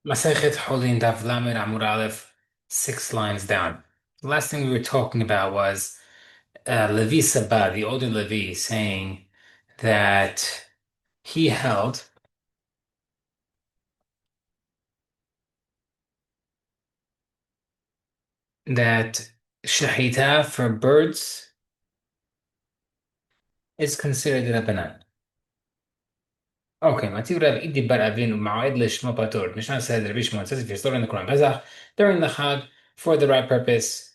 Masechet Hullin Daf Lamed Amud Aleph, 6 lines down. The last thing we were talking about was Levi Sabah, the older Levi, saying that he held that shahita for birds is considered a banan. Okay, Mativ Rav Idi Bar Avin Ma'ed Lishma Patur. Mishnah said Rabbi Shimon says if you're storing the Quran Pesach during the Chag for the right purpose,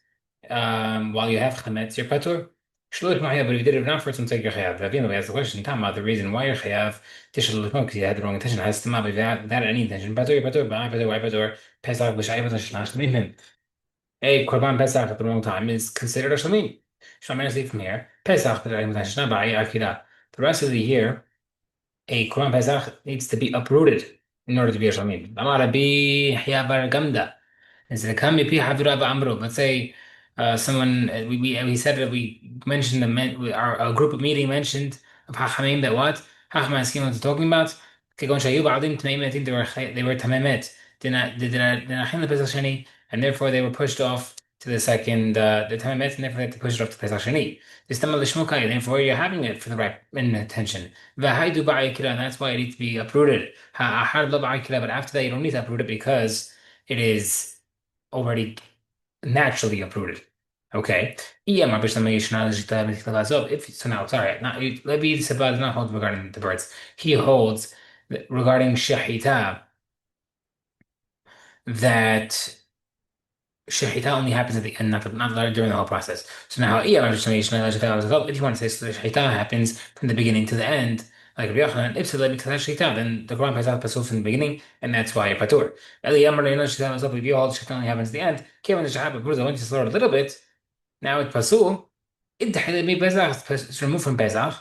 while you have chametz, you're patur. Shluch Ma'ya, but if you did it not for some sake, you're chayav. Rabbi asked the question, Tama, the reason why you're chayav, Tishal Lishma, because you had the wrong intention, has to without any intention. Patur, you're patur, Ba'ai patur, why patur, Pesach, B'shai patur, Shnash Lemim. A Korban Pesach at the wrong time is considered a Shamim. Shamim is from here. Pesach, but I'm Shna Ba'ai Akira. The rest of the year, a Quran Pesach needs to be uprooted in order to be a Shamim. Amar Rabbi Hya Bar Gamda. Is it come pi Havira Amro? Let's say someone we said that we mentioned our a group of meeting mentioned of Hachamim that what Hachamim asking what they're talking about. كيكون شيء بعضهم تميمة. I think they were تمامات. دنا the Pesach Sheni, and therefore they were pushed off to the second the تمامات, and therefore they had to push it off to Pesach Sheni. This time Lishmukai, therefore you're having it for the right intention. V'haidu ba'ayikira, and that's why it needs to be uprooted. Ha'ahar lo ba'ayikira, but after that you don't need to uproot it because it is already naturally uprooted. Okay. If so now, sorry, not Levi Seba does not hold regarding the birds. He holds regarding Shahita that Shahita only happens at the end, not during the whole process. So now, if you want to say Shahita happens from the beginning to the end, like Rabbi Yochanan, if Shahita, then the Quran Pesach pasul from the beginning, and that's why you're patur. If you hold Shahita only happens at the end, Kevin the Shahab, once you slow it a little bit, now it's pasul. It's removed from Pesach.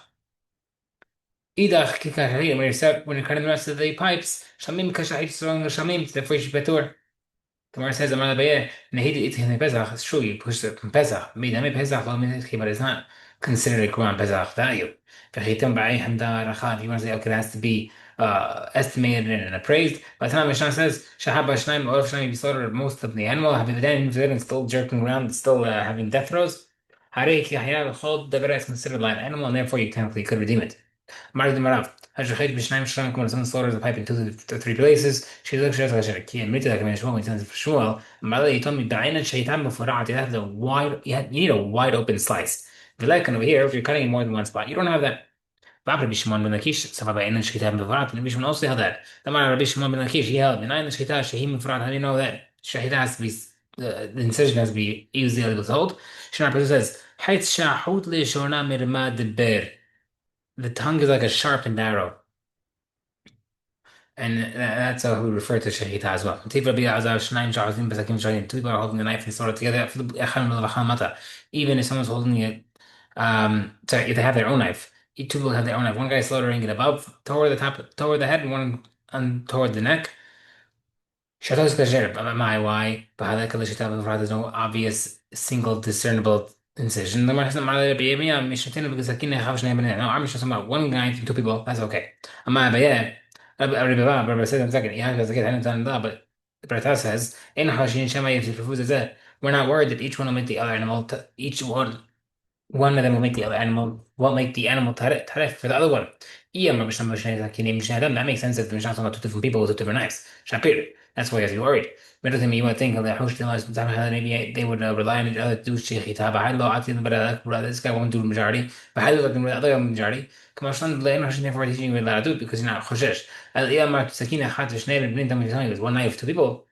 When you're cutting the rest of the pipes, Shamim Kashahit Strong Shamim, therefore you should patur. Gemara says, "Amar Abaye, Nehidi Itchin Pesach." It's true, you pushed it from Pesach. Midame Pesach, lo Minitchi, but it's not considered a Quran Pesach value. Vechitim Ba'ay Hamda Rachad. You want to say, okay, it has to be estimated and appraised. But Tanah Mishnah says, Shahaba Shnaim, or Shnaim, you slaughtered most of the animal, have you then still jerking around, still having death throes? Harei Ki Hayab Chol Dever is considered like an animal, and therefore you technically could redeem it. Mark the Marav. Hashachid b'shnayim shram, when someone slaughters a pipe in 2 to 3 places, she looks at her ki admitted like Shmuel, when he turns for Shmuel. Mala, he told me ba'ina shaitan b'furat. You have the wide, you need a wide open slice. V'lekan over here, if you're cutting in more than one spot, you don't have that. Rabbi Shimon ben Lakish, Safa ba'ina shaitan b'furat. And Rabbi Shimon also held that. The man Rabbi Shimon ben Lakish, he held b'ina shaitan shahim b'furat. How do you know that shahita has to be the incision has to be easily able to hold? Shemar Pesach says, "Hayt shahut le'shorna mirmad ber." The tongue is like a sharpened arrow. And that's how we refer to Shahita as well. Two people are holding the knife and sword together. Even if someone's holding it, sorry, if they have their own knife, each two people have their own knife. One guy slaughtering it above, toward the top, toward the head, and one toward the neck. Shatos kasher, but my why? There's no obvious single discernible incision. The Gemara says, no, I'm just talking about one guy and two people. That's okay. Rabbi says in a second, yeah, because again, I didn't know, but the Brata says, we're not worried that each one will make the other animal, each one of them will make the other animal, won't make the animal tarif for the other one. That makes sense that the Mishnah is talking about two different people with two different knives. Shapir. That's why you're worried. Middle thing you would think that maybe they would rely on each other to do shechita. But this guy won't do the majority. But how do the other majority? Come on, therefore teaching you allowed to do it because you're not choshesh. It was one knife, two people.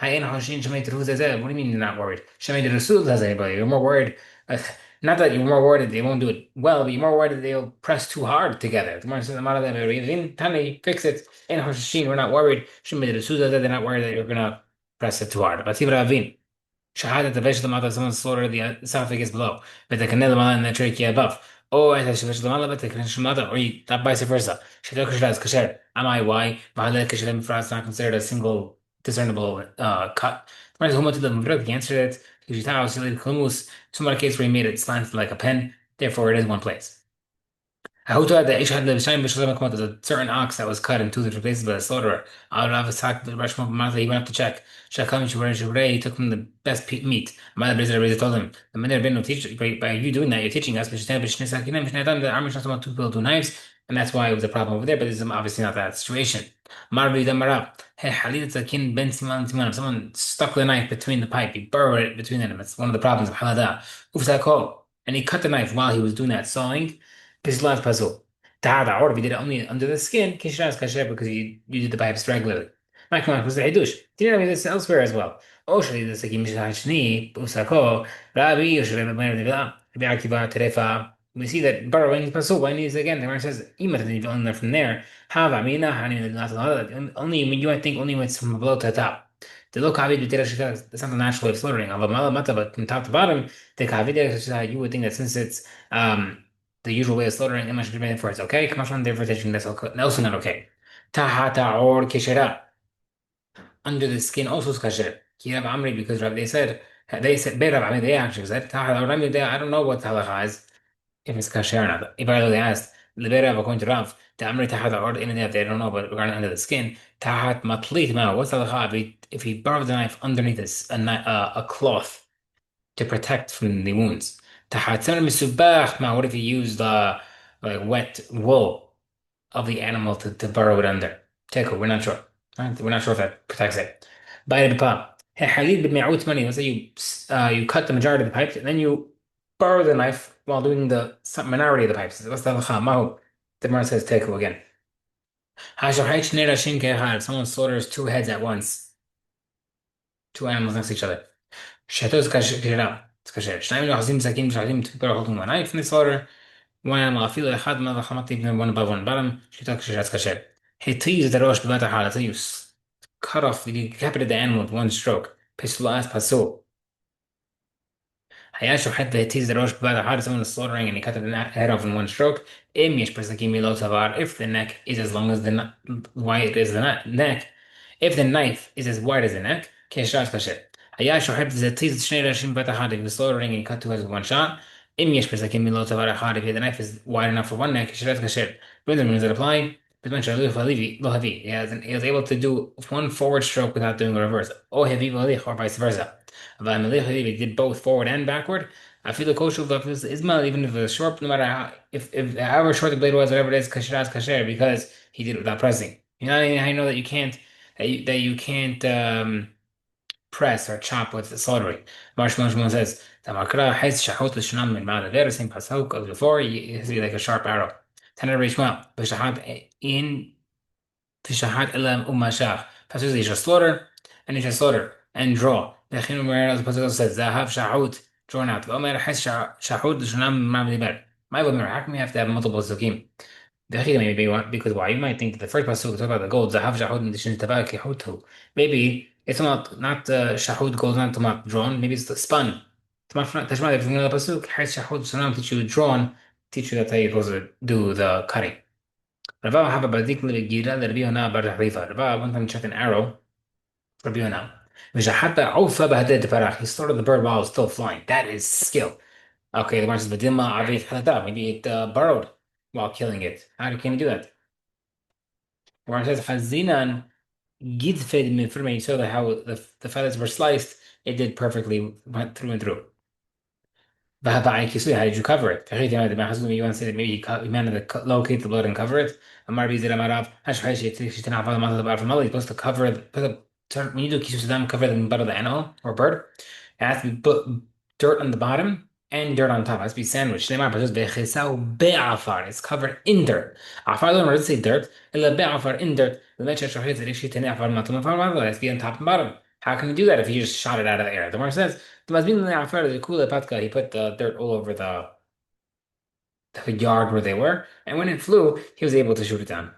What do you mean you're not worried? You're more worried. Not that you're more worried that they won't do it well, but you're more worried that they'll press too hard together. The Gemara says, Tani, fix it. We're not worried. They're not worried that you're going to press it too hard. But see what I mean. Shahada the vegetable mouth of someone slaughtered the esophagus below, but the canal and the trachea above. Or as a vegetable but the canal or that vice versa. Shadok is kasher. Am I why? Mahalek kasher is not considered a single discernible cut. The answer is some other case where he made it slanted like a pen, therefore it is one place. How to add the Ishad Lebishayim B'Shalom Akmot, there's a certain ox that was cut in two different places by the slaughterer. I'll have a sack the Rashma Martha, he went up to check. Shakam Shubrei, he took from the best meat. Mother Bezra Bezra told him, the minute been no teach by you doing that, you're teaching us, the army shot about two people, two knives, and that's why it was a problem over there, but this is obviously not that situation. Marvi Damara, hey Halil Zakin Ben Siman Siman, someone stuck the knife between the pipe, he burrowed it between them. It's one of the problems of Halada. Ufsako. And he cut the knife while he was doing that sawing. This last puzzle. Tahada, or if you did it only under the skin, kishiras kasher because you did the pipes regularly. Ma'akamach was the hidush. Didn't have this elsewhere as well. Oshli the sekim shachni, usako, Rabbi Yoshua Rabbi Akiva Terefa. We see that burrowing is pasul. When he's again, the Gemara says, "Imat and only from there." Hava mina hani not only you might think only when it's from below to the top. The look kavid that's not the natural way of slaughtering. Ava mala mata, but from top to bottom, the kavid you would think that since it's the usual way of slaughtering, and should be for it's okay. Come on, therefore teaching that's also not okay. Tahata or kishera under the skin also is kasher. Kirab Amri because they said Beirav Amri they actually said Tahata or Amri I don't know what halacha is if it's kasher or not. If I they asked the Beirav according to Rav the Amri Tahata or in the they don't know but regarding under the skin Tahat Matlit ma what's halacha if he burrowed the knife underneath a cloth to protect from the wounds. Tahatzana misubach. Now, what if you use the like wet wool of the animal to burrow it under? Tekel, we're not sure. Right? We're not sure if that protects it. By the pa. Halid b'mi'ut mani. Let's say you cut the majority of the pipes and then you burrow the knife while doing the minority of the pipes. What's the halacha? Mahu. The Gemara says tekel again. If someone slaughters two heads at once, two animals next to each other. Shatos kasher. It's kasher. Shnayim yochazim zakim shadim two people holding one knife in this order. One animal afilu echad ma v'chamati b'nei one above one bottom. Shita kasher. That's kasher. He teased the rosh b'vat ahal. So you cut off, you decapitated the animal with one stroke. Pislu as pasul. Hayashu had the teased the rosh b'vat ahal. Someone is slaughtering and he cut the head off in one stroke. Im yesh pesakim milo tavar. If the neck is as long as the wide as the neck, if the knife is as wide as the neck, kesher kasher. היה שוחט וזתיז שני ראשים בבת אחת, if he was slaughtering and he cut two heads with one shot, אם יש פסקים מלא דבר אחד, if the knife is wide enough for one neck, כשרת כשר. When does it apply? בזמן לא הביא. He was able to do one forward stroke without doing a reverse. או הביא והליך, or vice versa. אבל המליך הביא, he did both forward and backward. אפילו כושל ואפילו Ismail, even if it was short, no matter how, if however short the blade was, whatever it is, kasher, because he did it without pressing. You know, I know that you can't, that you can't, press or chop with the soldering. Marshmallow says, "Tamakra has shahot l'shnam min ma'al the same pasuk as before. It has to be like a sharp arrow." Taner Rishma, v'shahat in v'shahat elam umashach. Pasuk is just slaughter and it's just slaughter and draw. The Chinur as pasuk says, "Zahav shahut drawn out." V'omer has shahut l'shnam min ma'al the My God, how come we have to have multiple sukim? Maybe because why you might think the first pasuk talk about the gold. Zahav shahut nishin tabak yehutu. Maybe it's not shahud gold, not tomat drawn. Maybe it's the spun. Tashma, if you know the pasuk, has shahud sanam teach you drawn, teach you that how you're supposed to do the cutting. Rava have a badik legira the Rabbi Yonah bar Harifa. Rava one time checked an arrow. Rabbi Yonah. V'shahata ofa b'haded parach. He started the bird while it was still flying. That is skill. Okay, the Gemara says v'dilma avit halata. Maybe it burrowed while killing it. How can you do that? The Gemara says chazinan. Gidfed you saw that how the feathers were sliced, it did perfectly, went through and through. How did you cover it? You want to say that maybe you managed to locate the blood and cover it. You're supposed to cover when you do kisusudam, cover the butt of the animal or bird. It has to be put dirt on the bottom and dirt on top. It has to be sandwiched. It's covered in dirt. Afar doesn't say dirt. In dirt. It has to be on top and bottom. How can you do that if you just shot it out of the air? The Gemara says, he put the dirt all over the yard where they were, and when it flew, he was able to shoot it down.